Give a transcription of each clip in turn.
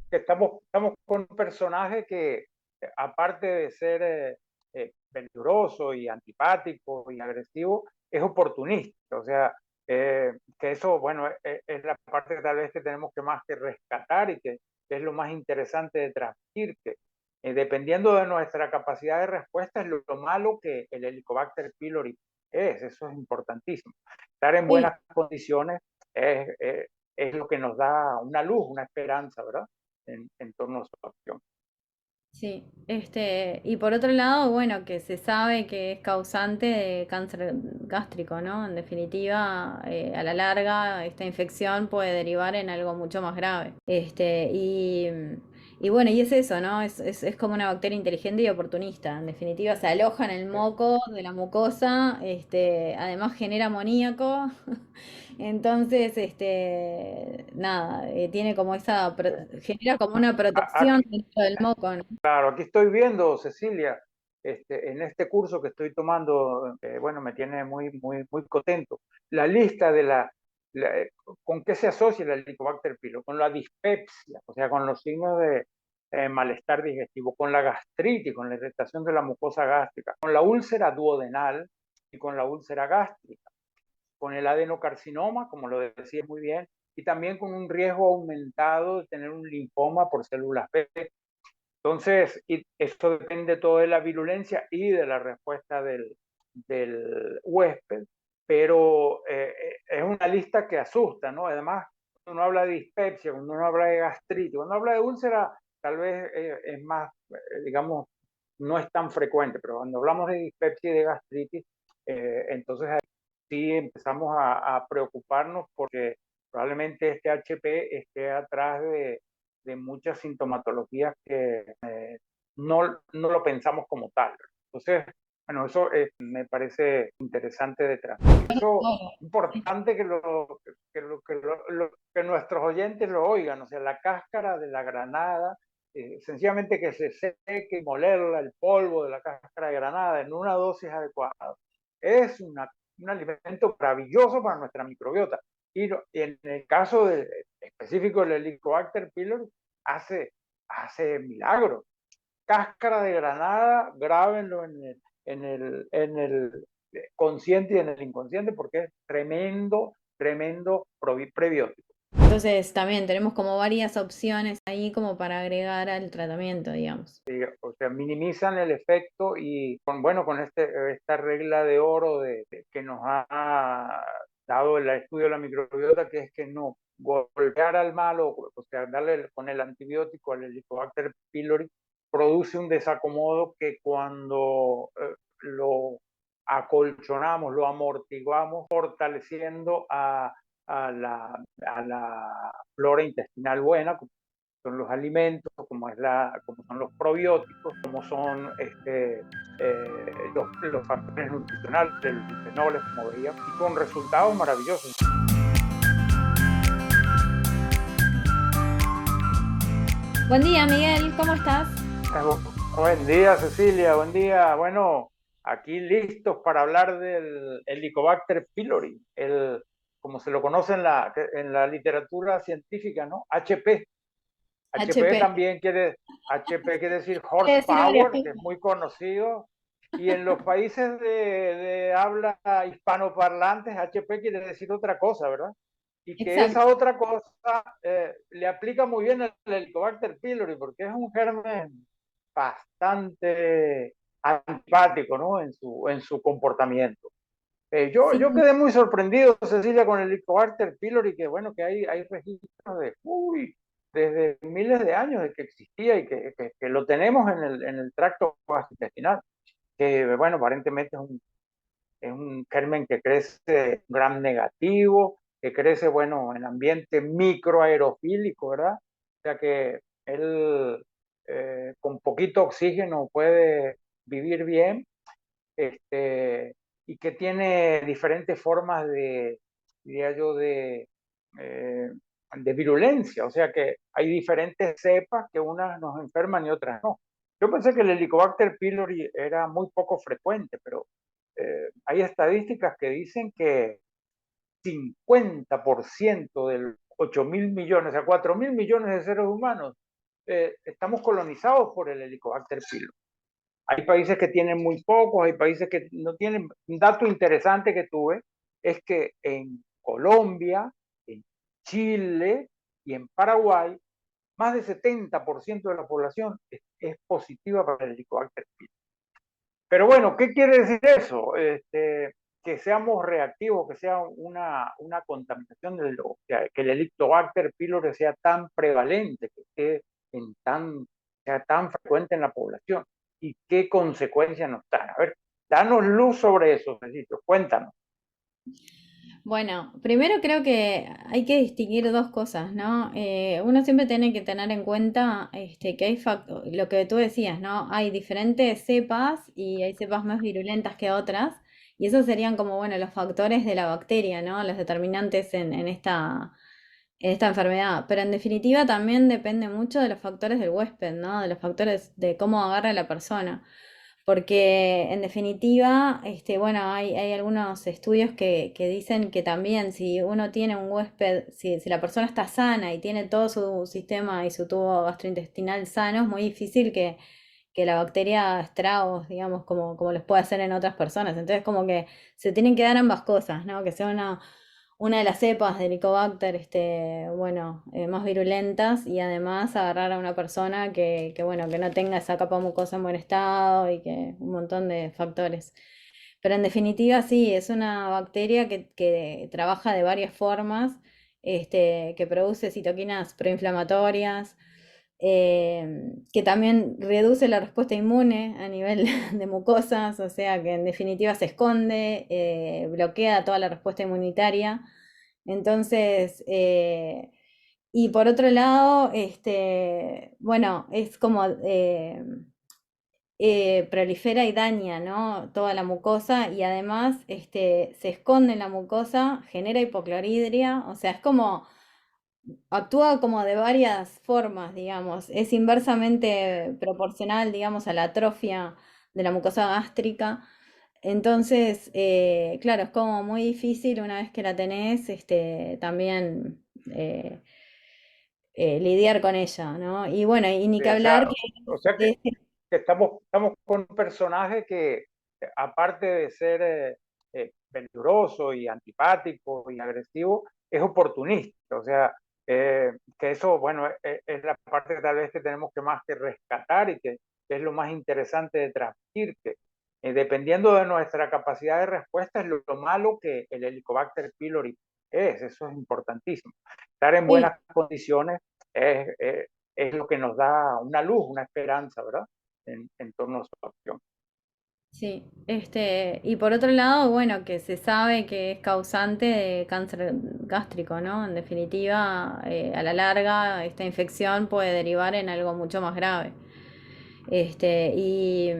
que estamos con un personaje que, aparte de ser peligroso y antipático y agresivo, es oportunista. O sea, que eso, bueno, es la parte que tal vez que tenemos que más que rescatar y que es lo más interesante de transmitir, que dependiendo de nuestra capacidad de respuesta es lo malo que el Helicobacter pylori eso es importantísimo. Estar en Sí, buenas condiciones es, es lo que nos da una luz, una esperanza, ¿verdad? En torno a su acción. sí. Y por otro lado, bueno, que se sabe que es causante de cáncer gástrico, ¿no? En definitiva, a la larga, esta infección puede derivar en algo mucho más grave. Y bueno, y es eso, ¿no? Es como una bacteria inteligente y oportunista. En definitiva, se aloja en el moco de la mucosa, además genera amoníaco. Entonces, nada, tiene como genera como una protección Aquí, dentro del moco, ¿no? claro, aquí estoy viendo, Cecilia, en este curso que estoy tomando, bueno, me tiene muy contento. La lista de con qué se asocia el Helicobacter pylori, con la dispepsia, o sea, con los signos de malestar digestivo, con la gastritis, con la irritación de la mucosa gástrica, con la úlcera duodenal y con la úlcera gástrica, con el adenocarcinoma, como lo decía muy bien, y también con un riesgo aumentado de tener un linfoma por células B. Entonces, esto depende todo de la virulencia y de la respuesta del huésped, pero es una lista que asusta, ¿no? Además, cuando uno habla de dispepsia, cuando uno habla de gastritis, cuando uno habla de úlcera, tal vez es más, digamos, no es tan frecuente, pero cuando hablamos de dispepsia y de gastritis, entonces ahí sí empezamos a preocuparnos porque probablemente este HP esté atrás de muchas sintomatologías que no lo pensamos como tal. Entonces, bueno, eso me parece interesante de transmitir. Eso Claro. es importante que nuestros oyentes lo oigan, o sea, la cáscara de la granada, sencillamente que se seque y molerla, el polvo de la cáscara de granada en una dosis adecuada. Es un alimento maravilloso para nuestra microbiota. Y en el caso específico del Helicobacter pylori, hace, hace milagros. Cáscara de granada, grábenlo en el consciente y en el inconsciente porque es tremendo prebiótico. Entonces, también tenemos como varias opciones ahí como para agregar al tratamiento, digamos. O sea, minimizan el efecto y bueno, con esta regla de oro que nos ha dado el estudio de la microbiota, que es que no golpear al malo, o sea, darle con el antibiótico al Helicobacter pylori, produce un desacomodo que cuando lo acolchonamos, lo amortiguamos, fortaleciendo a la flora intestinal buena, son los alimentos, como son los probióticos, como son los factores nutricionales, los fenoles, como veíamos, y con resultados maravillosos. Buen día, Miguel, ¿cómo estás? Buen día, Cecilia, buen día. Bueno, aquí listos para hablar del Helicobacter pylori, como se lo conoce en la literatura científica, ¿no? HP. HP HP. también HP quiere decir Quiere decir varias horsepower, que cosas. es muy conocido. Y en los países de habla hispanoparlantes, HP quiere decir otra cosa, ¿verdad? Y que esa Exacto. otra cosa le aplica muy bien al Helicobacter pylori, porque es un germen bastante antipático, ¿no? En su comportamiento. Yo Sí. quedé muy sorprendido, Cecilia, con el Helicobacter pylori, que bueno, que hay registros desde miles de años de que existía y que lo tenemos en el tracto gastrointestinal, que bueno, aparentemente es un germen que crece gram negativo, que crece, bueno, en ambiente microaerofílico, ¿verdad? O sea que él con poquito oxígeno puede vivir bien, este, y que tiene diferentes formas diría yo, de virulencia, o sea que hay diferentes cepas que unas nos enferman y otras no. Yo pensé que el Helicobacter pylori era muy poco frecuente, pero hay estadísticas que dicen que 50% de los 8.000 millones, a 4.000 millones de seres humanos, estamos colonizados por el Helicobacter pylori. Hay países que tienen muy pocos, hay países que no tienen. Un dato interesante que tuve es que en Colombia, en Chile y en Paraguay, más del 70% de la población es positiva para el Helicobacter pylori. Pero bueno, ¿qué quiere decir eso? Que seamos reactivos, que sea una contaminación, que el Helicobacter pylori sea tan prevalente, que esté sea tan frecuente en la población. ¿Y qué consecuencias nos trae? A ver, danos luz sobre eso, Cecilio, cuéntanos. Bueno, primero creo que hay que distinguir dos cosas, ¿no? Uno siempre tiene que tener en cuenta que hay lo que tú decías, ¿no? Hay diferentes cepas y hay cepas más virulentas que otras, y esos serían como, bueno, los factores de la bacteria, ¿no? Los determinantes en esta enfermedad. Pero en definitiva también depende mucho de los factores del huésped, ¿no? De los factores de cómo agarra la persona. Porque en definitiva, bueno, hay algunos estudios que dicen que también si uno tiene un huésped, si la persona está sana y tiene todo su sistema y su tubo gastrointestinal sano, es muy difícil que la bacteria haga estragos, digamos, como los puede hacer en otras personas. Entonces, como que se tienen que dar ambas cosas, ¿no? Que sea una de las cepas de Helicobacter, bueno, más virulentas y además agarrar a una persona bueno, que no tenga esa capa mucosa en buen estado y que un montón de factores. Pero en definitiva sí, es una bacteria que trabaja de varias formas, que produce citoquinas proinflamatorias, que también reduce la respuesta inmune a nivel de mucosas, o sea que en definitiva se esconde, bloquea toda la respuesta inmunitaria. Entonces, y por otro lado, bueno, es como prolifera y daña, ¿no? Toda la mucosa y además se esconde en la mucosa, genera hipocloridria, o sea, es como actúa como de varias formas, digamos. Es inversamente proporcional, digamos, a la atrofia de la mucosa gástrica. Entonces, claro, es como muy difícil una vez que la tenés, también lidiar con ella, ¿no? Y bueno, y ni que O hablar sea, que o sea de que estamos con un personaje que, aparte de ser peligroso y antipático y agresivo, es oportunista. O sea, que eso, bueno, es la parte que tal vez que tenemos que más que rescatar y que es lo más interesante de transmitir, que dependiendo de nuestra capacidad de respuesta es lo malo que el Helicobacter pylori eso es importantísimo. Estar en sí, buenas condiciones es, es lo que nos da una luz, una esperanza, ¿verdad? En torno a su acción. sí, y por otro lado, bueno, que se sabe que es causante de cáncer gástrico, ¿no? En definitiva, a la larga, esta infección puede derivar en algo mucho más grave. Este, y,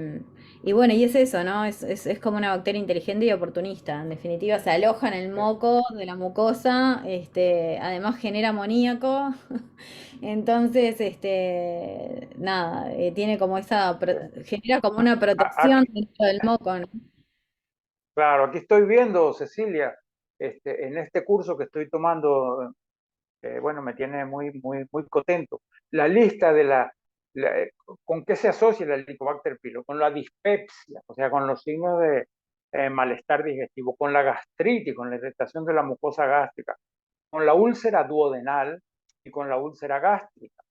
y bueno, y es eso, ¿no? Es como una bacteria inteligente y oportunista. En definitiva, se aloja en el moco de la mucosa, además genera amoníaco. Entonces, nada, tiene como genera como una protección Aquí, dentro del moco, ¿no? claro, aquí estoy viendo, Cecilia, en este curso que estoy tomando, bueno, me tiene muy contento. La lista con qué se asocia el Helicobacter pylori, con la dispepsia, o sea, con los signos de malestar digestivo, con la gastritis, con la irritación de la mucosa gástrica, con la úlcera duodenal y con la úlcera gástrica,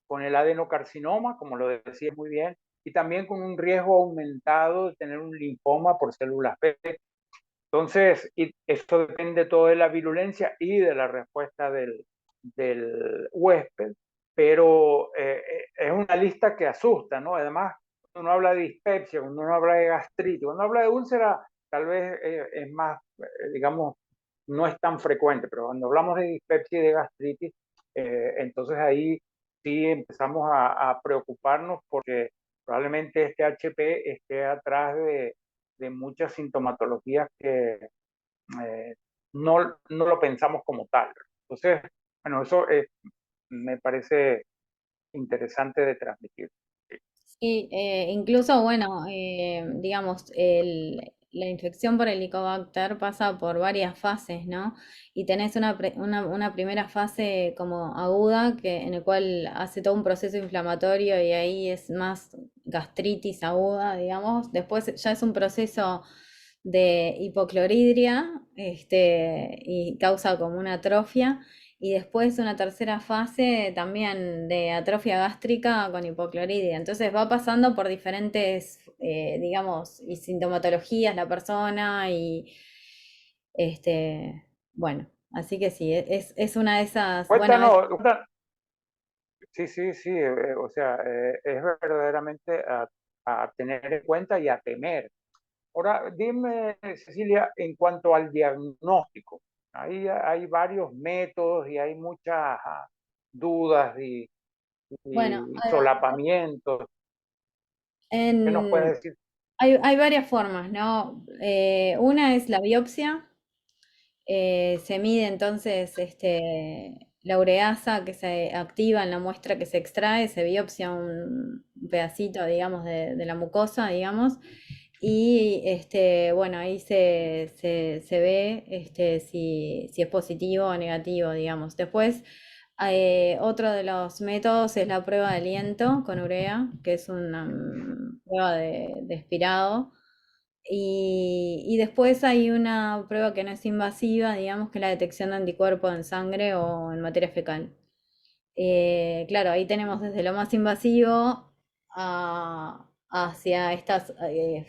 con el adenocarcinoma, como lo decía muy bien, y también con un riesgo aumentado de tener un linfoma por células B. Entonces, esto depende todo de la virulencia y de la respuesta del huésped, pero es una lista que asusta, ¿no? Además, cuando uno habla de dispepsia, cuando uno habla de gastritis, cuando uno habla de úlcera, tal vez es más, digamos, no es tan frecuente, pero cuando hablamos de dispepsia y de gastritis, entonces ahí sí empezamos a preocuparnos porque probablemente este HP esté atrás de muchas sintomatologías que no lo pensamos como tal. Entonces, bueno, eso me parece interesante de transmitir. Sí, incluso, bueno, digamos, la infección por Helicobacter pasa por varias fases, ¿no? Y tenés una primera fase como aguda, en el cual hace todo un proceso inflamatorio y ahí es más gastritis aguda, digamos. Después ya es un proceso de hipocloridria, y causa como una atrofia. Y después una tercera fase también de atrofia gástrica con hipocloridia. Entonces va pasando por diferentes, digamos, y sintomatologías la persona y bueno, así que sí, es una de esas, bueno, Cuéntanos, sí, sí, sí, o sea, es verdaderamente a tener en cuenta y a temer. Ahora, dime, Cecilia, en cuanto al diagnóstico, ahí hay varios métodos y hay muchas dudas bueno, y solapamientos. ¿Qué nos en, puedes decir? hay varias formas, ¿no? Una es la biopsia. Se mide entonces la ureasa que se activa en la muestra que se extrae, se biopsia un pedacito, digamos, de la mucosa, digamos, y bueno, ahí se ve si es positivo o negativo, digamos. Después, otro de los métodos es la prueba de aliento con urea, que es una prueba de expirado. Y después hay una prueba que no es invasiva, digamos, que es la detección de anticuerpos en sangre o en materia fecal. Claro, ahí tenemos desde lo más invasivo hacia estas,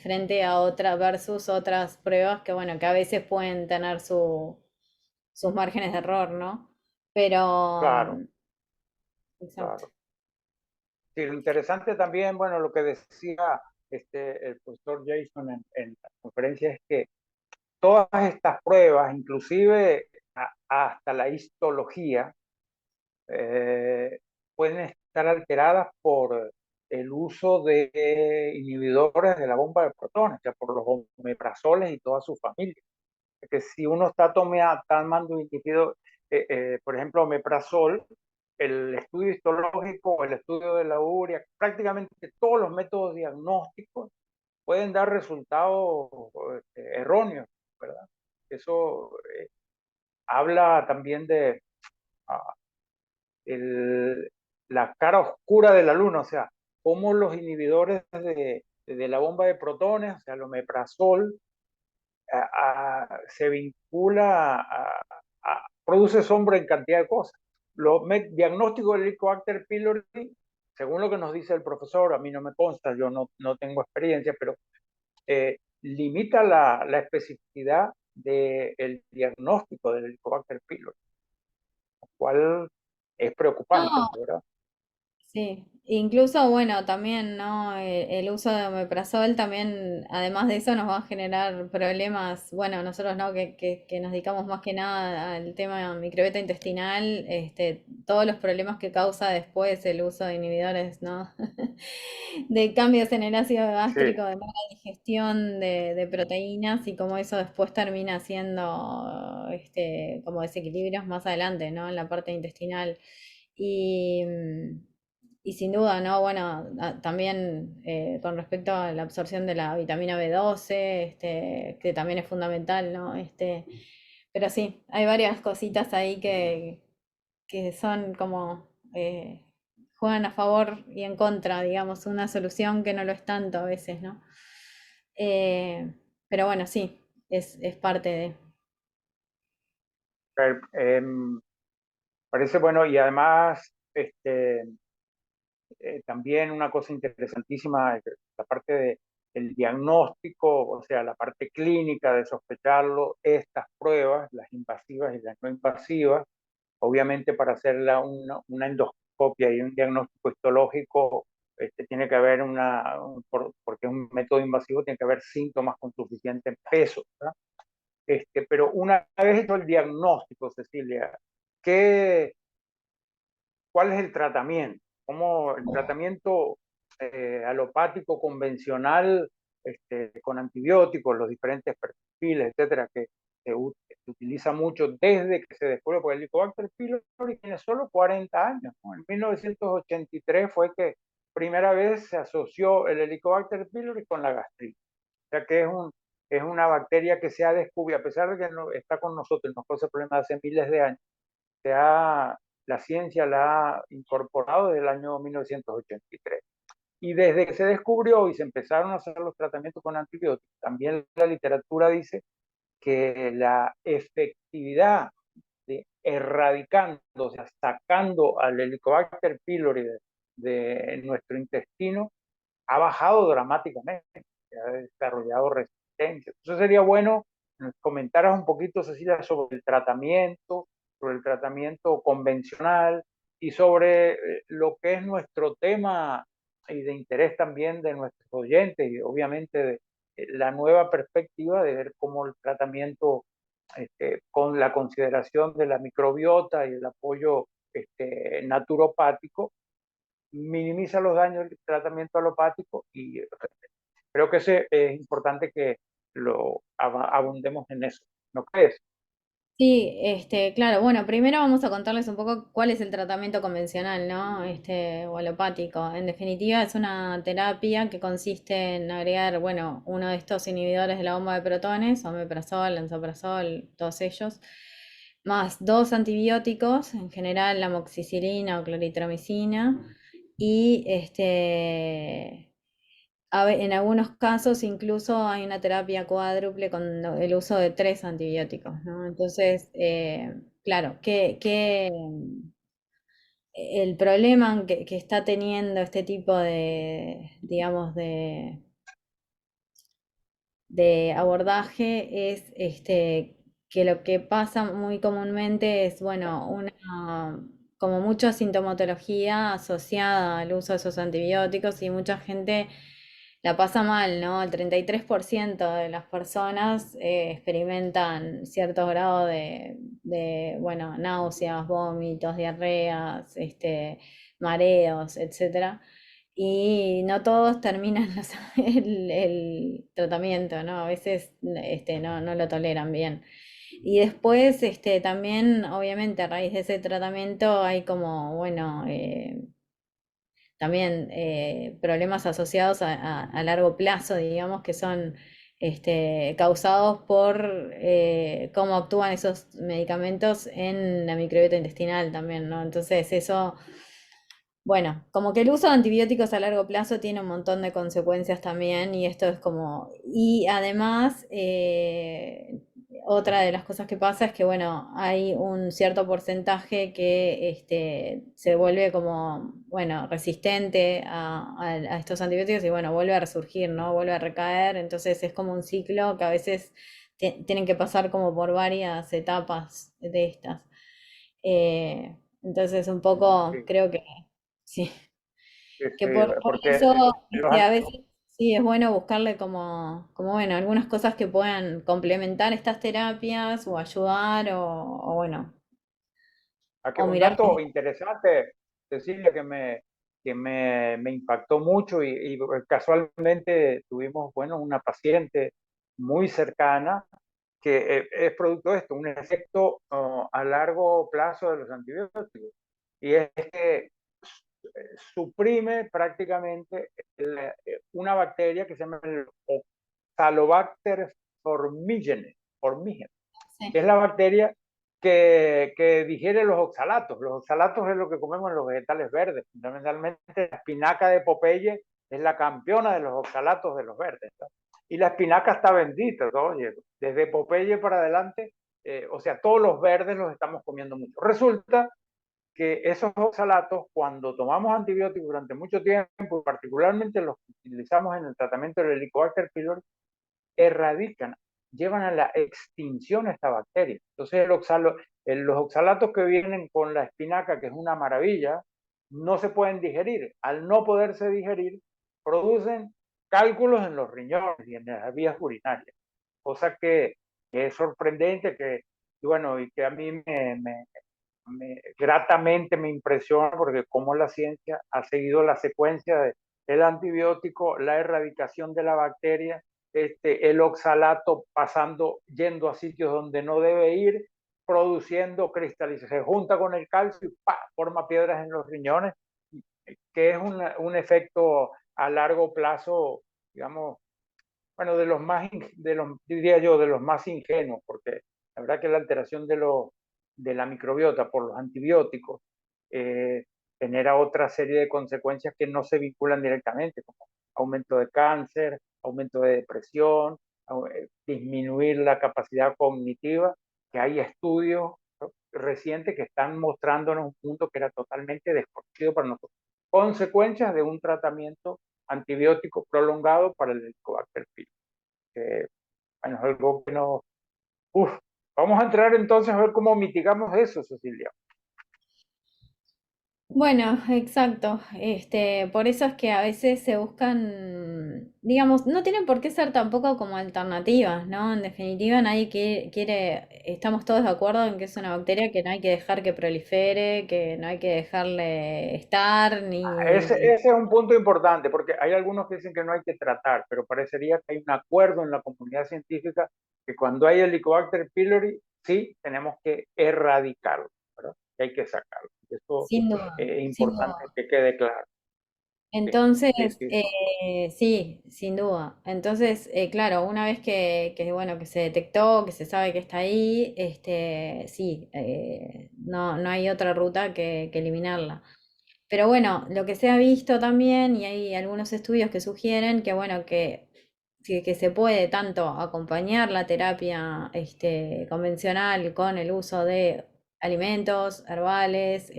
frente a otra versus otras pruebas que, bueno, que a veces pueden tener sus márgenes de error, ¿no? Pero, Claro, exacto. claro. Sí, lo interesante también, bueno, lo que decía el profesor Jason en la conferencia es que todas estas pruebas, inclusive hasta la histología, eh, pueden estar alteradas por el uso de inhibidores de la bomba de protones, o sea, por los omeprazoles y toda su familia. Que si uno está tomando inhibido, por ejemplo, omeprazol, el estudio histológico, el estudio de la urea, prácticamente todos los métodos diagnósticos pueden dar resultados erróneos, ¿verdad? Eso habla también de ah, el, la cara oscura de la luna, o sea, cómo los inhibidores de la bomba de protones, o sea, el omeprazol, se vincula produce sombra en cantidad de cosas. Los diagnósticos del Helicobacter pylori, según lo que nos dice el profesor, a mí no me consta, yo no tengo experiencia, pero limita la especificidad del diagnóstico del Helicobacter pylori, lo cual es preocupante, No, ¿verdad? sí, incluso, bueno, también, ¿no? El uso de omeprazol también, además de eso, nos va a generar problemas, bueno, nosotros, ¿no? Que nos dedicamos más que nada al tema microbiota intestinal, todos los problemas que causa después el uso de inhibidores, ¿no? De cambios en el ácido Sí, gástrico, de mala digestión de proteínas y cómo eso después termina siendo, como desequilibrios más adelante, ¿no? En la parte intestinal. Y, y sin duda, ¿no? Bueno, también con respecto a la absorción de la vitamina B12, que también es fundamental, ¿no? Pero sí, hay varias cositas ahí que son como juegan a favor y en contra, digamos, una solución que no lo es tanto a veces, ¿no? Eh, pero bueno, sí, es parte de. parece bueno y además también una cosa interesantísima, la parte del diagnóstico, o sea, la parte clínica de sospecharlo, estas pruebas, las invasivas y las no invasivas, obviamente para hacer una endoscopia y un diagnóstico histológico, tiene que haber porque es un método invasivo, tiene que haber síntomas con suficiente peso, ¿verdad? Pero una vez hecho el diagnóstico, Cecilia, ¿qué, ¿cuál es el tratamiento? ¿Cómo el tratamiento alopático convencional con antibióticos, los diferentes perfiles, etcétera, que se utiliza mucho desde que se descubrió, porque el Helicobacter pylori tiene solo 40 años, ¿no? En 1983 fue que primera vez se asoció el Helicobacter pylori con la gastritis. O sea que es es una bacteria que se ha descubierto, a pesar de que no, está con nosotros, nos causa problemas hace miles de años, la ciencia la ha incorporado desde el año 1983. Y desde que se descubrió y se empezaron a hacer los tratamientos con antibióticos, también la literatura dice que la efectividad de erradicando, o sea, sacando al Helicobacter pylori de nuestro intestino, ha bajado dramáticamente, ha desarrollado resistencia. Entonces sería bueno que nos comentaras un poquito, Cecilia, sobre el tratamiento convencional y sobre lo que es nuestro tema y de interés también de nuestros oyentes y obviamente de la nueva perspectiva de ver cómo el tratamiento con la consideración de la microbiota y el apoyo naturopático minimiza los daños del tratamiento alopático y creo que es importante que lo abundemos en eso. ¿No crees? Sí, claro, bueno, primero vamos a contarles un poco cuál es el tratamiento convencional, ¿no? O alopático. En definitiva, es una terapia que consiste en agregar, bueno, uno de estos inhibidores de la bomba de protones, omeprazol, lansoprazol, todos ellos, más dos antibióticos, en general la amoxicilina o cloritromicina, y en algunos casos incluso hay una terapia cuádruple con el uso de tres antibióticos, ¿no? Entonces, claro, el problema que está teniendo este tipo de, digamos, de abordaje es que lo que pasa muy comúnmente es, bueno, como mucha sintomatología asociada al uso de esos antibióticos y mucha gente la pasa mal, ¿no? El 33% de las personas experimentan cierto grado bueno, náuseas, vómitos, diarreas, mareos, etcétera. Y no todos terminan el tratamiento, ¿no? A veces no lo toleran bien. Y después, también, obviamente, a raíz de ese tratamiento hay como, bueno, también problemas asociados a largo plazo, digamos, que son causados por cómo actúan esos medicamentos en la microbiota intestinal también, ¿no? Entonces, eso, bueno, como que el uso de antibióticos a largo plazo tiene un montón de consecuencias también y esto es como, y además, otra de las cosas que pasa es que, bueno, hay un cierto porcentaje que se vuelve como, bueno, resistente a estos antibióticos y, bueno, vuelve a resurgir, ¿no? Vuelve a recaer, entonces es como un ciclo que a veces tienen que pasar como por varias etapas de estas. Entonces, un poco, Sí, creo que sí, que por porque eso a veces sí es bueno buscarle como, bueno, algunas cosas que puedan complementar estas terapias o ayudar o bueno, o un mirar. dato interesante, Cecilia, me impactó mucho y casualmente tuvimos, bueno, una paciente muy cercana que es producto de esto, un efecto a largo plazo de los antibióticos. Y es que suprime prácticamente una bacteria que se llama el Oxalobacter formigene, que es Sí, la bacteria que digiere los oxalatos. Los oxalatos es lo que comemos en los vegetales verdes. Fundamentalmente, la espinaca de Popeye es la campeona de los oxalatos de los verdes, ¿no? Y la espinaca está bendita, ¿no? Oye, desde Popeye para adelante, o sea, todos los verdes los estamos comiendo mucho. Resulta que esos oxalatos, cuando tomamos antibióticos durante mucho tiempo, particularmente los que utilizamos en el tratamiento del Helicobacter pylori, erradican, llevan a la extinción esta bacteria. Entonces los oxalatos que vienen con la espinaca, que es una maravilla, no se pueden digerir. Al no poderse digerir, producen cálculos en los riñones y en las vías urinarias, cosa que es sorprendente, y bueno, y que a mí gratamente me impresiona porque como la ciencia ha seguido la secuencia del antibiótico, la erradicación de la bacteria, el oxalato pasando, yendo a sitios donde no debe ir, produciendo cristalización, se junta con el calcio y ¡pah! Forma piedras en los riñones, que es un efecto a largo plazo, digamos, bueno, de los más, diría yo, de los más ingenuos, porque la verdad que la alteración de la microbiota por los antibióticos eh, genera otra serie de consecuencias que no se vinculan directamente, como aumento de cáncer, aumento de depresión, disminuir la capacidad cognitiva, que hay estudios recientes que están mostrándonos un punto que era totalmente desconocido para nosotros. Consecuencias de un tratamiento antibiótico prolongado para el Helicobacter pylori. Bueno, es algo que no... Uf, vamos a entrar entonces a ver cómo mitigamos eso, Cecilia. Bueno, exacto. Por eso es que a veces se buscan, digamos, no tienen por qué ser tampoco como alternativas, ¿no? En definitiva, nadie quiere, estamos todos de acuerdo en que es una bacteria que no hay que dejar que prolifere, que no hay que dejarle estar, Ese es un punto importante, porque hay algunos que dicen que no hay que tratar, pero parecería que hay un acuerdo en la comunidad científica que cuando hay Helicobacter pylori, sí tenemos que erradicarlo, ¿verdad? Que hay que sacarlo. Eso sin duda, es sin importante duda. que quede claro. Sí, Entonces, sí, sí, sí. sí, sin duda. Entonces, claro, una vez bueno, que se detectó, que se sabe que está ahí, sí, no hay otra ruta que eliminarla. Pero bueno, lo que se ha visto también, y hay algunos estudios que sugieren que, bueno, que se puede tanto acompañar la terapia convencional con el uso de alimentos, herbales,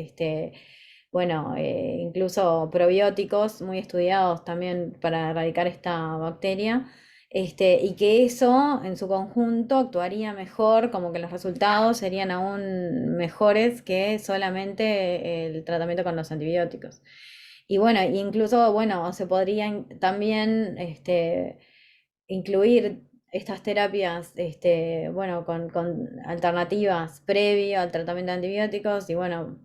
bueno, incluso probióticos muy estudiados también para erradicar esta bacteria. Y que eso en su conjunto actuaría mejor, como que los resultados serían aún mejores que solamente el tratamiento con los antibióticos. Y bueno, incluso, bueno, se podrían también incluir estas terapias, bueno, con alternativas previo al tratamiento de antibióticos y bueno,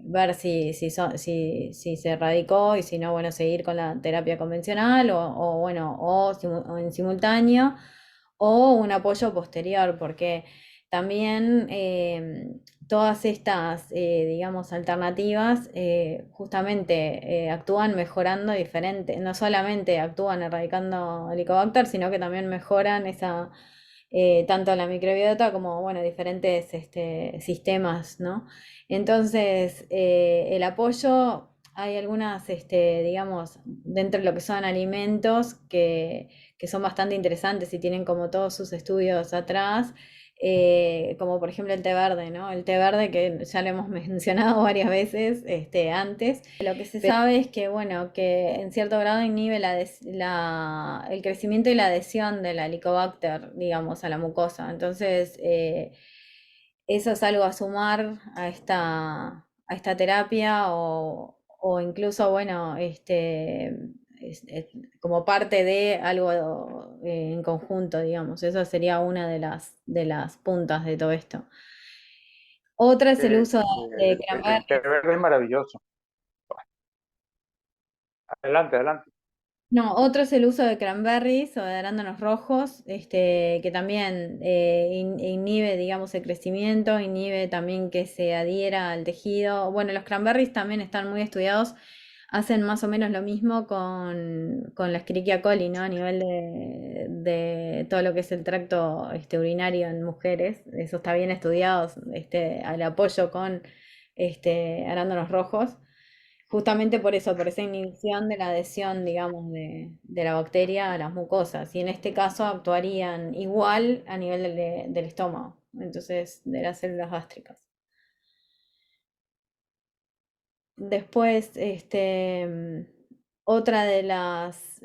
ver si se erradicó y si no, bueno, seguir con la terapia convencional bueno, o en simultáneo o un apoyo posterior, porque también todas estas, digamos, alternativas justamente actúan mejorando diferente, no solamente actúan erradicando Helicobacter, sino que también mejoran tanto la microbiota como, bueno, diferentes sistemas, ¿no? Entonces, el apoyo, hay algunas, digamos, dentro de lo que son alimentos que son bastante interesantes y tienen como todos sus estudios atrás, como por ejemplo el té verde, ¿no? El té verde que ya lo hemos mencionado varias veces antes. Lo que se sabe es que, bueno, que en cierto grado inhibe el crecimiento y la adhesión de la Helicobacter, digamos, a la mucosa. Entonces, eso es algo a sumar a esta terapia o incluso, bueno, como parte de algo en conjunto, digamos. Eso sería una de las puntas de todo esto. Otra es el uso de El té cranberries. verde es maravilloso. Adelante, adelante. No, otro es el uso de cranberries o de arándanos rojos, que también inhibe, digamos, el crecimiento, inhibe también que se adhiera al tejido. Bueno, los cranberries también están muy estudiados, hacen más o menos lo mismo con la Escherichia coli, ¿no? A nivel de todo lo que es el tracto urinario en mujeres. Eso está bien estudiado, al apoyo con arándanos rojos. Justamente por eso, por esa inhibición de la adhesión, digamos, de la bacteria a las mucosas. Y en este caso actuarían igual a nivel del estómago, entonces de las células gástricas. Después, otra de las,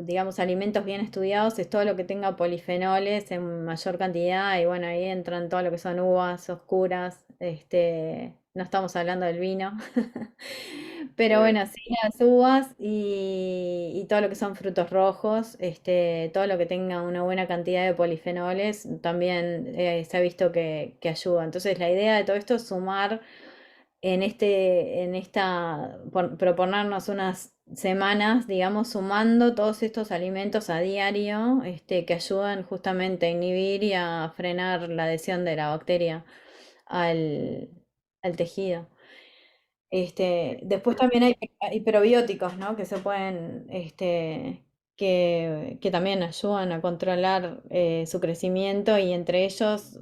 digamos, alimentos bien estudiados es todo lo que tenga polifenoles en mayor cantidad y bueno, ahí entran todo lo que son uvas oscuras, no estamos hablando del vino, pero Eh, bueno, sí, las uvas y todo lo que son frutos rojos, todo lo que tenga una buena cantidad de polifenoles también se ha visto que ayuda. Entonces la idea de todo esto es sumar proponernos unas semanas, digamos, sumando todos estos alimentos a diario, que ayudan justamente a inhibir y a frenar la adhesión de la bacteria al, al tejido. eh, Después también hay probióticos, ¿no? Que se pueden, que también ayudan a controlar su crecimiento y entre ellos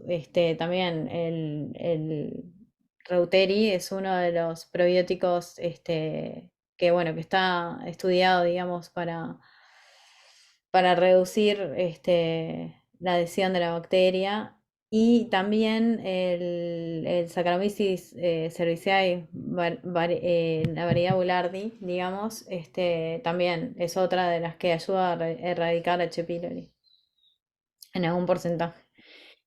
también el Reuteri es uno de los probióticos que, bueno, que está estudiado, digamos, para reducir la adhesión de la bacteria. Y también el Saccharomyces cerevisiae, la variedad Boulardii, digamos, también es otra de las que ayuda a erradicar H. pylori en algún porcentaje.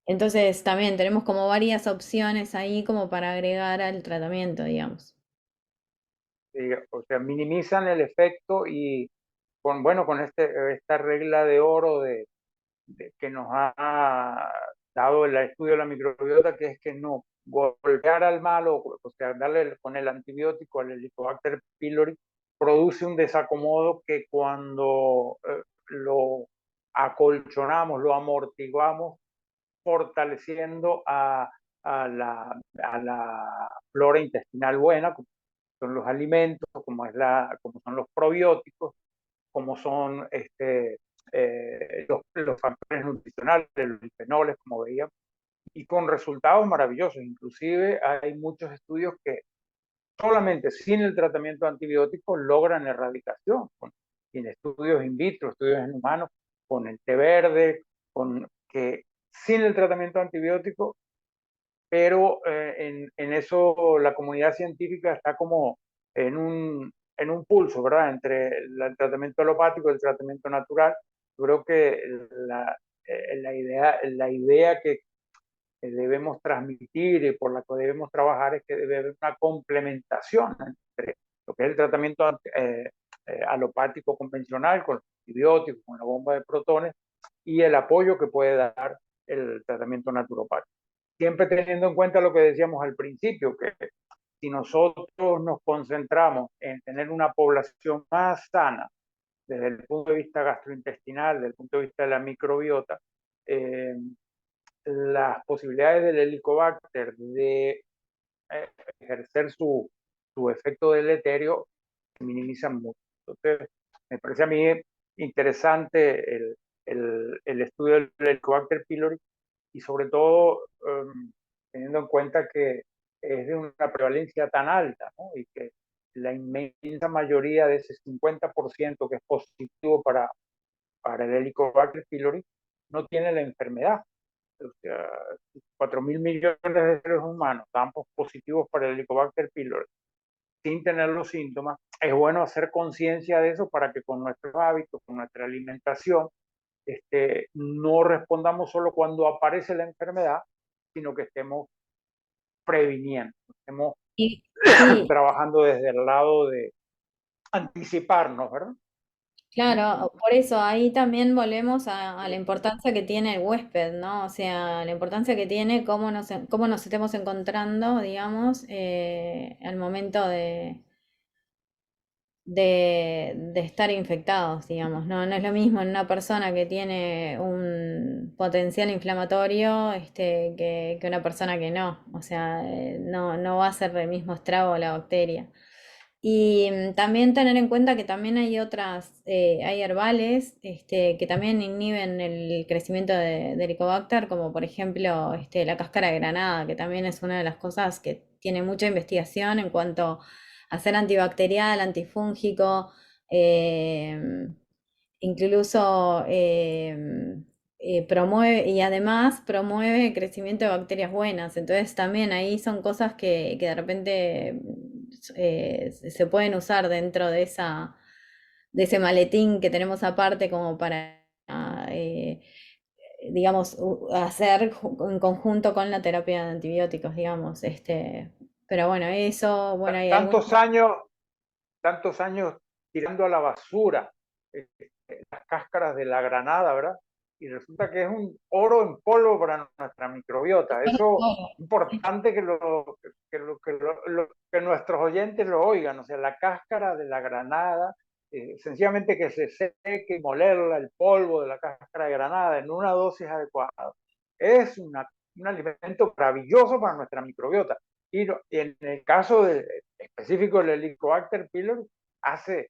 Entonces también tenemos como varias opciones ahí como para agregar al tratamiento, digamos. O sea, minimizan el efecto y bueno, con esta regla de oro que nos ha dado el estudio de la microbiota, que es que no golpear al malo, o sea, darle con el antibiótico al Helicobacter pylori, produce un desacomodo que cuando lo acolchonamos, lo amortiguamos, fortaleciendo a la flora intestinal buena, como son los alimentos, como son los probióticos, como son los factores nutricionales, los fenoles, como veíamos, y con resultados maravillosos. Inclusive hay muchos estudios que solamente sin el tratamiento antibiótico logran erradicación, en estudios in vitro, estudios en humanos, con el té verde, que sin el tratamiento antibiótico, pero en eso la comunidad científica está como en un pulso, ¿verdad? Entre el tratamiento alopático y el tratamiento natural. Yo creo que la idea que debemos transmitir y por la que debemos trabajar es que debe haber una complementación entre lo que es el tratamiento alopático convencional con los antibióticos, con la bomba de protones y el apoyo que puede dar el tratamiento naturopático. Siempre teniendo en cuenta lo que decíamos al principio, que si nosotros nos concentramos en tener una población más sana desde el punto de vista gastrointestinal, desde el punto de vista de la microbiota, eh, las posibilidades del Helicobacter de ejercer su efecto deleterio se minimizan mucho. Entonces, me parece a mí interesante el estudio del Helicobacter pylori y sobre todo teniendo en cuenta que es de una prevalencia tan alta, ¿no? Y que la inmensa mayoría de ese 50% que es positivo para el Helicobacter pylori no tiene la enfermedad. O sea, 4.000 millones de seres humanos están positivos para el Helicobacter pylori sin tener los síntomas. Es bueno hacer conciencia de eso para que con nuestros hábitos, con nuestra alimentación, no respondamos solo cuando aparece la enfermedad, sino que estemos previniendo, estemos Y sí, trabajando desde el lado de anticiparnos, ¿verdad? claro, por eso ahí también volvemos a la importancia que tiene el huésped, ¿no? O sea, la importancia que tiene cómo nos estemos encontrando, digamos, al momento de estar infectados, digamos, ¿no? No es lo mismo en una persona que tiene un potencial inflamatorio, que una persona que no. O sea, no va a hacer el mismo estrago la bacteria. Y también tener en cuenta que también hay hay herbales que también inhiben el crecimiento de Helicobacter, como por ejemplo la cáscara de granada, que también es una de las cosas que tiene mucha investigación en cuanto a ser antibacterial, antifúngico, eh, incluso promueve y además promueve el crecimiento de bacterias buenas. Entonces también ahí son cosas que de repente se pueden usar dentro de ese maletín que tenemos aparte como para, eh, digamos, hacer en conjunto con la terapia de antibióticos, digamos. Pero bueno, eso, bueno, hay algunos... Tantos años tirando a la basura las cáscaras de la granada, ¿verdad? Y resulta que es un oro en polvo para nuestra microbiota. Eso es importante que nuestros oyentes lo oigan. O sea, la cáscara de la granada, sencillamente que se seque y molerla, el polvo de la cáscara de granada en una dosis adecuada, es un alimento maravilloso para nuestra microbiota. Y en el caso específico del Helicobacter pylori, hace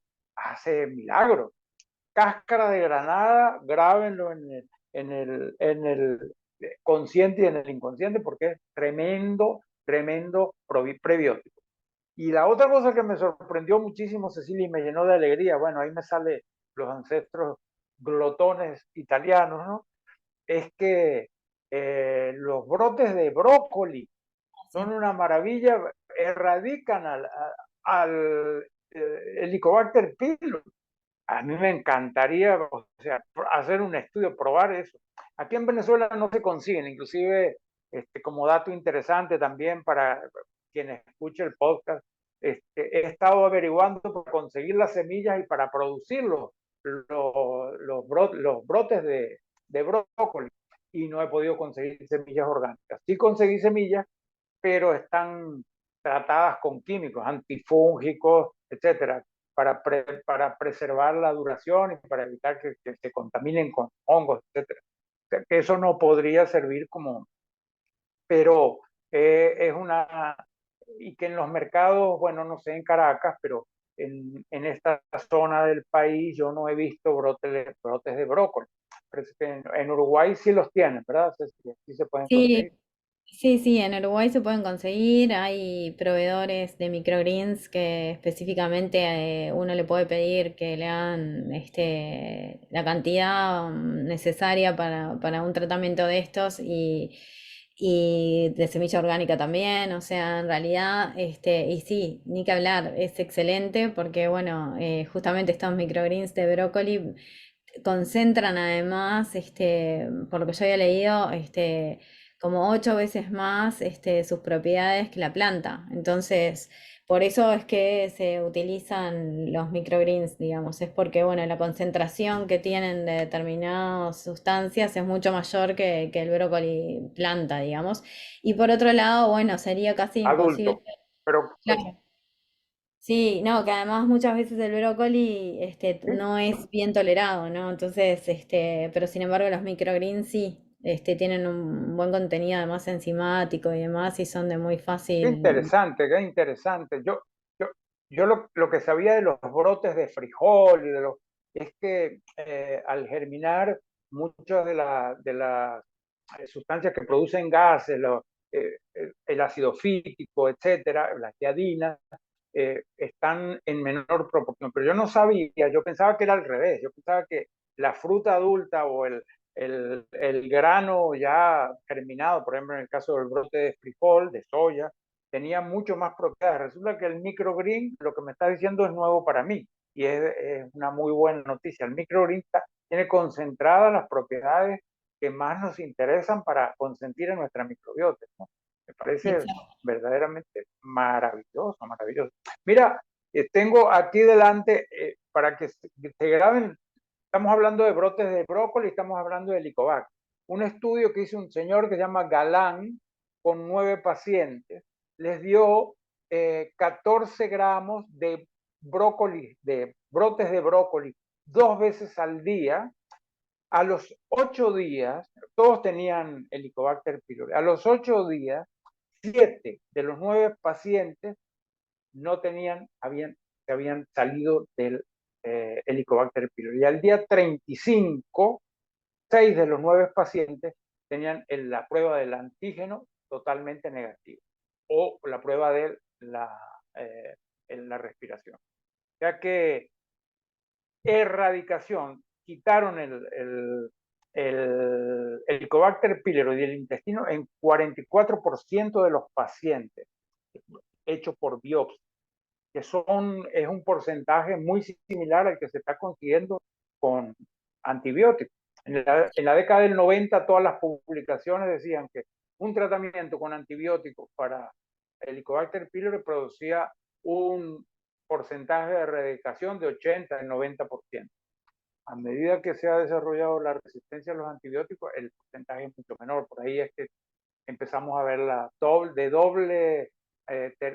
milagros. cáscara de granada, grábenlo en el consciente y en el inconsciente, porque es tremendo, tremendo prebiótico. Y la otra cosa que me sorprendió muchísimo, Cecilia, y me llenó de alegría, bueno, ahí me sale los ancestros glotones italianos, ¿no? Es que los brotes de brócoli son una maravilla, erradican al Helicobacter pylori. A mí me encantaría, o sea, hacer un estudio, probar eso. Aquí en Venezuela no se consiguen, inclusive como dato interesante también para quienes escuchen el podcast, he estado averiguando para conseguir las semillas y para producir los brotes de brócoli y no he podido conseguir semillas orgánicas. Sí conseguí semillas, pero están tratadas con químicos, antifúngicos, etcétera, para preservar la duración y para evitar que se contaminen con hongos, etcétera. O sea, que eso no podría servir como, pero es una, y que en los mercados, bueno, no sé en Caracas, pero en esta zona del país yo no he visto brotes de brócoli. Parece que en Uruguay sí los tienen, ¿verdad? Sí se pueden conseguir. Sí, sí, sí, en Uruguay se pueden conseguir, hay proveedores de microgreens que específicamente uno le puede pedir que le hagan la cantidad necesaria para un tratamiento de estos y de semilla orgánica también, o sea, en realidad, y sí, ni que hablar, es excelente porque, bueno, justamente estos microgreens de brócoli concentran además, por lo que yo había leído, como 8 veces más sus propiedades que la planta. Entonces, por eso es que se utilizan los microgreens, digamos, es porque, bueno, la concentración que tienen de determinadas sustancias es mucho mayor que el brócoli planta, digamos. Y por otro lado, bueno, sería casi imposible. Adulto, pero Claro. Sí, no, que además muchas veces el brócoli ¿sí? no es bien tolerado, ¿no? Entonces, pero sin embargo los microgreens sí, tienen un buen contenido además enzimático y demás y son de muy Qué fácil. interesante, qué interesante. Yo, yo lo que sabía de los brotes de frijol y es que al germinar muchas de las sustancias que producen gases, el ácido fítico, etcétera, las tiadinas, están en menor proporción. Pero yo no sabía, yo pensaba que era al revés. Yo pensaba que la fruta adulta o el grano ya germinado, por ejemplo, en el caso del brote de frijol, de soya, tenía mucho más propiedades. Resulta que el microgreen, lo que me está diciendo es nuevo para mí y es una muy buena noticia. El microgreen tiene concentradas las propiedades que más nos interesan para consentir en nuestra microbiota, ¿no? Me parece Exacto. verdaderamente maravilloso, maravilloso. Mira, tengo aquí delante, para que se graben, estamos hablando de brotes de brócoli, estamos hablando de Helicobacter. Un estudio que hizo un señor que se llama Galán con 9 pacientes, les dio 14 gramos de brócoli, de brotes de brócoli 2 veces al día. A los 8 días, todos tenían Helicobacter pylori. A los 8 días, 7 de los 9 pacientes no tenían, se habían salido del Helicobacter pylori. Y al día 35, 6 de los 9 pacientes tenían la prueba del antígeno totalmente negativa o la prueba de la respiración. O sea que erradicación, quitaron el Helicobacter pylori del intestino en 44% de los pacientes, hecho por biopsia, que es un porcentaje muy similar al que se está consiguiendo con antibióticos. En la década del 90 todas las publicaciones decían que un tratamiento con antibióticos para el Helicobacter pylori producía un porcentaje de erradicación de 80 al 90%. A medida que se ha desarrollado la resistencia a los antibióticos, el porcentaje es mucho menor. Por ahí es que empezamos a ver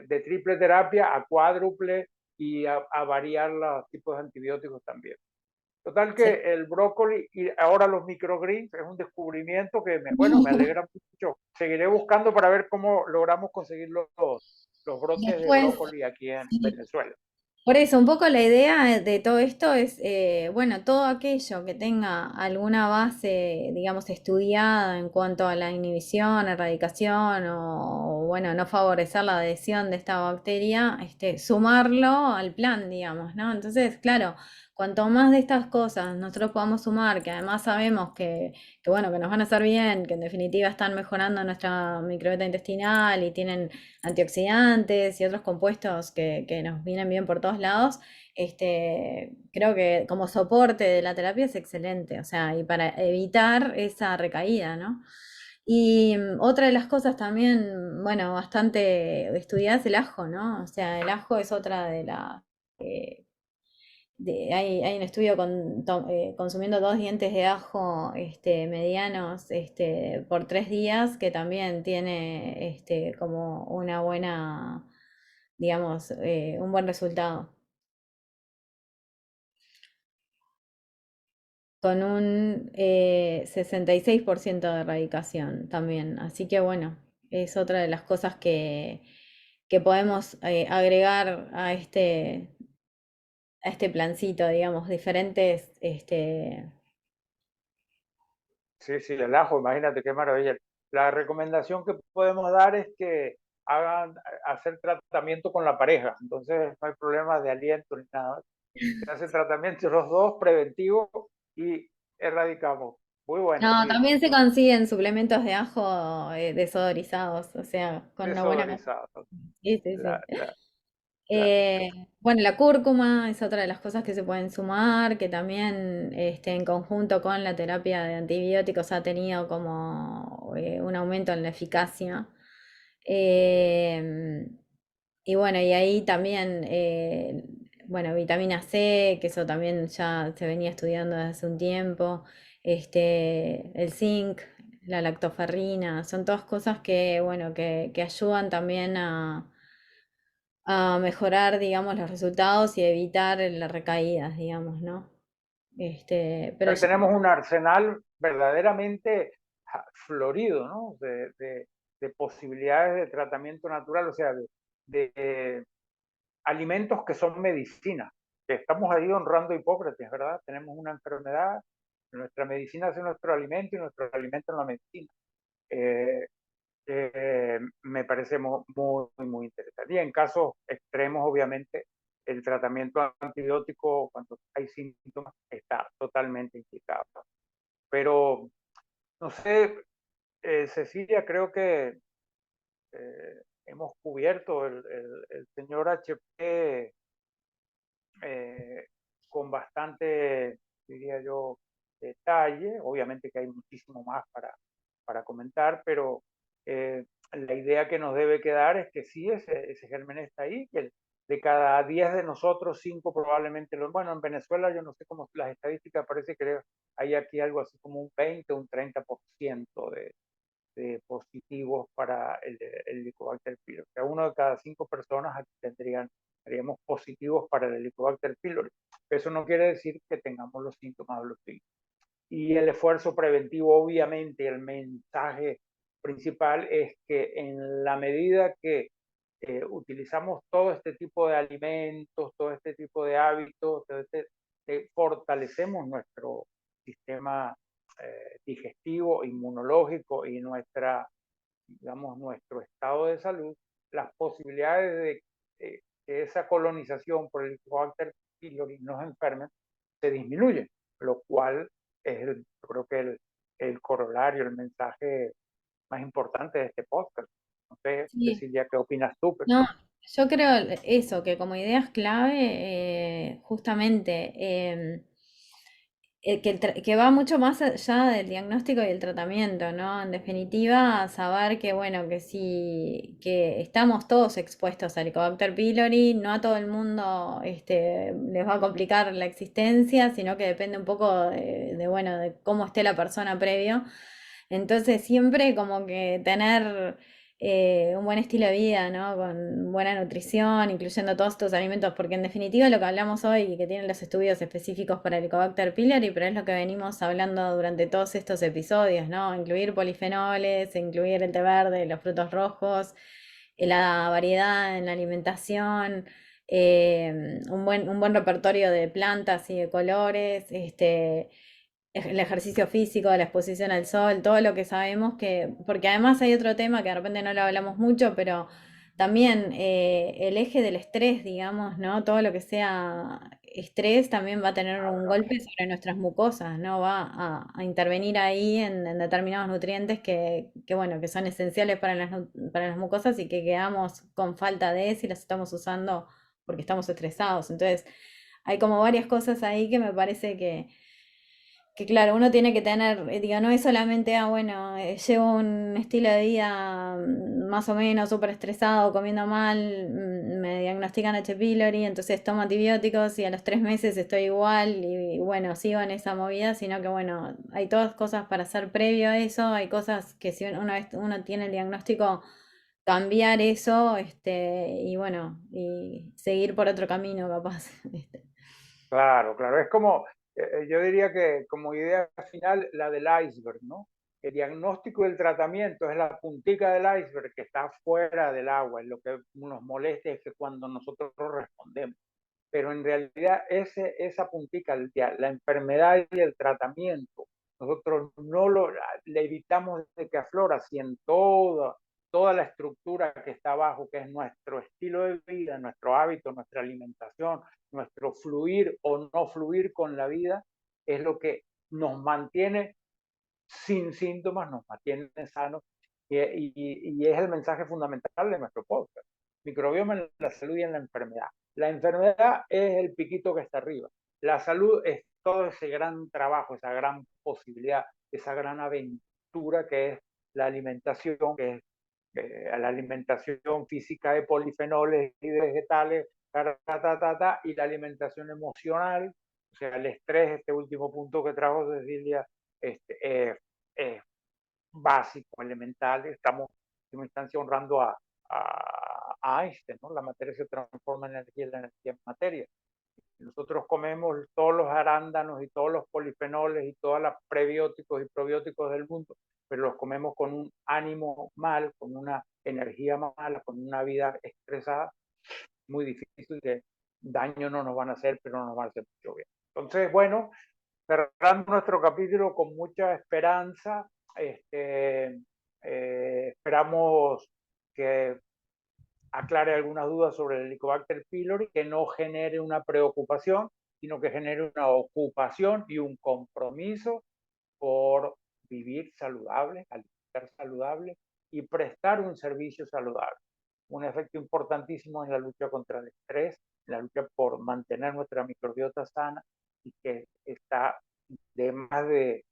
de triple terapia a cuádruple y a variar los tipos de antibióticos también. Total Sí. que el brócoli y ahora los microgreens es un descubrimiento que me alegra mucho. Seguiré buscando para ver cómo logramos conseguir los brotes de Después, brócoli aquí en sí. Venezuela. Por eso, un poco la idea de todo esto es, bueno, todo aquello que tenga alguna base, digamos, estudiada en cuanto a la inhibición, erradicación o, bueno, no favorecer la adhesión de esta bacteria, sumarlo al plan, digamos, ¿no? Entonces, claro, cuanto más de estas cosas nosotros podamos sumar, que además sabemos bueno, que nos van a hacer bien, que en definitiva están mejorando nuestra microbiota intestinal y tienen antioxidantes y otros compuestos que nos vienen bien por todos lados, creo que como soporte de la terapia es excelente, o sea, y para evitar esa recaída, ¿no? Y otra de las cosas también, bueno, bastante estudiada es el ajo, ¿no? O sea, el ajo es otra de las... hay un estudio consumiendo 2 dientes de ajo medianos por 3 días que también tiene como una buena, digamos, un buen resultado, con un 66% de erradicación también. Así que bueno, es otra de las cosas que podemos agregar a este plancito, digamos, diferentes Sí, sí, el ajo, imagínate qué maravilla. La recomendación que podemos dar es que hagan hacer tratamiento con la pareja, entonces no hay problema de aliento ni nada. Se hace tratamiento los dos preventivo y erradicamos. Muy bueno, No, sí, también se consiguen suplementos de ajo desodorizados, o sea, con una buena cantidad. desodorizado. Sí, sí, sí. La, la, la, Bueno, la cúrcuma es otra de las cosas que se pueden sumar, que también en conjunto con la terapia de antibióticos ha tenido como un aumento en la eficacia. Eh, y bueno, y ahí también, bueno, vitamina C, que eso también ya se venía estudiando desde hace un tiempo, el zinc, la lactoferrina, son todas cosas que, bueno, que ayudan también a mejorar, digamos, los resultados y evitar las recaídas, digamos, ¿no? Pero tenemos un arsenal verdaderamente florido, ¿no? De posibilidades de tratamiento natural, o sea, de alimentos que son medicina, que estamos ahí honrando a Hipócrates, ¿verdad? Tenemos una enfermedad, nuestra medicina es nuestro alimento y nuestro alimento es la medicina. Eh, Me parece muy interesante. Y en casos extremos, obviamente, el tratamiento antibiótico cuando hay síntomas está totalmente indicado. Pero, no sé, Cecilia, creo que hemos cubierto el señor HP eh, con bastante, diría yo, detalle. Obviamente que hay muchísimo más para comentar, pero la idea que nos debe quedar es que sí, ese germen está ahí, que de cada 10 de nosotros, 5 probablemente bueno, en Venezuela yo no sé cómo las estadísticas, parece que hay aquí algo así como un 20, un 30% de positivos para el Helicobacter pylori. O sea, 1 de cada 5 personas aquí estaríamos positivos para el Helicobacter pylori. Eso no quiere decir que tengamos los síntomas o los signos. Y el esfuerzo preventivo, obviamente, el mensaje principal es que en la medida que utilizamos todo este tipo de alimentos, todo este tipo de hábitos, fortalecemos nuestro sistema digestivo, inmunológico y digamos, nuestro estado de salud, las posibilidades de que esa colonización por el Helicobacter pylori nos enferme se disminuyen, lo cual es, yo creo que el corolario, el mensaje más importante de este podcast. No sé, sí, Cecilia, ¿qué opinas tú? no, yo creo eso, que como ideas clave, justamente, que va mucho más allá del diagnóstico y el tratamiento, ¿no? En definitiva, saber que, bueno, que sí, que estamos todos expuestos al Helicobacter pylori, no a todo el mundo les va a complicar la existencia, sino que depende un poco bueno, de cómo esté la persona previo. Entonces, siempre como que tener un buen estilo de vida, ¿no? Con buena nutrición, incluyendo todos estos alimentos, porque en definitiva lo que hablamos hoy y que tienen los estudios específicos para el Helicobacter pylori, pero es lo que venimos hablando durante todos estos episodios, ¿no? Incluir polifenoles, incluir el té verde, los frutos rojos, la variedad en la alimentación, un buen repertorio de plantas y de colores, el ejercicio físico, la exposición al sol, todo lo que sabemos que, porque además hay otro tema que de repente no lo hablamos mucho, pero también el eje del estrés, digamos, ¿no? Todo lo que sea estrés también va a tener un golpe sobre nuestras mucosas, ¿no? Va a intervenir ahí en determinados nutrientes bueno, que son esenciales para para las mucosas y que quedamos con falta de si las estamos usando porque estamos estresados. Entonces, hay como varias cosas ahí que me parece que claro, uno tiene que tener, digo, no es solamente, bueno, llevo un estilo de vida más o menos súper estresado, comiendo mal, me diagnostican H. pylori, entonces tomo antibióticos y a los 3 meses estoy igual y, bueno, sigo en esa movida, sino que bueno, hay todas cosas para hacer previo a eso, hay cosas que si una vez uno tiene el diagnóstico, cambiar eso, y bueno, y seguir por otro camino capaz. Claro, claro. Es como, yo diría que como idea final, la del iceberg, ¿no? El diagnóstico y el tratamiento es la puntica del iceberg que está fuera del agua. Es lo que nos molesta es que cuando nosotros respondemos. Pero en realidad esa puntica, la enfermedad y el tratamiento, nosotros no le evitamos de que aflora, si en toda la estructura que está abajo, que es nuestro estilo de vida, nuestro hábito, nuestra alimentación, nuestro fluir o no fluir con la vida, es lo que nos mantiene sin síntomas, nos mantiene sanos y es el mensaje fundamental de nuestro podcast. Microbioma en la salud y en la enfermedad. La enfermedad es el piquito que está arriba. La salud es todo ese gran trabajo, esa gran posibilidad, esa gran aventura que es la alimentación, que es la alimentación física de polifenoles y de vegetales, y la alimentación emocional, o sea, el estrés, este último punto que trajo Cecilia, es básico, elemental. Estamos en una instancia honrando a Einstein, ¿no? La materia se transforma en energía y la energía en materia. Nosotros comemos todos los arándanos y todos los polifenoles y todos los prebióticos y probióticos del mundo, pero los comemos con un ánimo mal, con una energía mala, con una vida estresada, muy difícil, de daño no nos van a hacer, pero no nos van a hacer mucho bien. Entonces, bueno, cerrando nuestro capítulo con mucha esperanza, esperamos que aclare algunas dudas sobre el Helicobacter pylori, que no genere una preocupación, sino que genere una ocupación y un compromiso por vivir saludable, alimentar saludable y prestar un servicio saludable. Un efecto importantísimo en la lucha contra el estrés, en la lucha por mantener nuestra microbiota sana y que está de más de,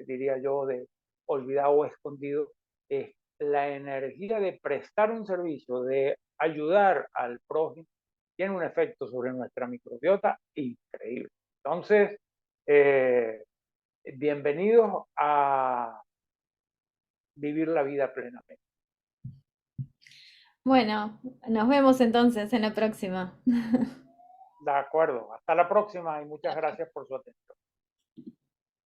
diría yo, de olvidado o escondido, es la energía de prestar un servicio, de ayudar al prójimo, tiene un efecto sobre nuestra microbiota increíble. Entonces, bienvenidos a vivir la vida plenamente. Bueno, nos vemos entonces en la próxima. De acuerdo. Hasta la próxima y muchas gracias por su atención.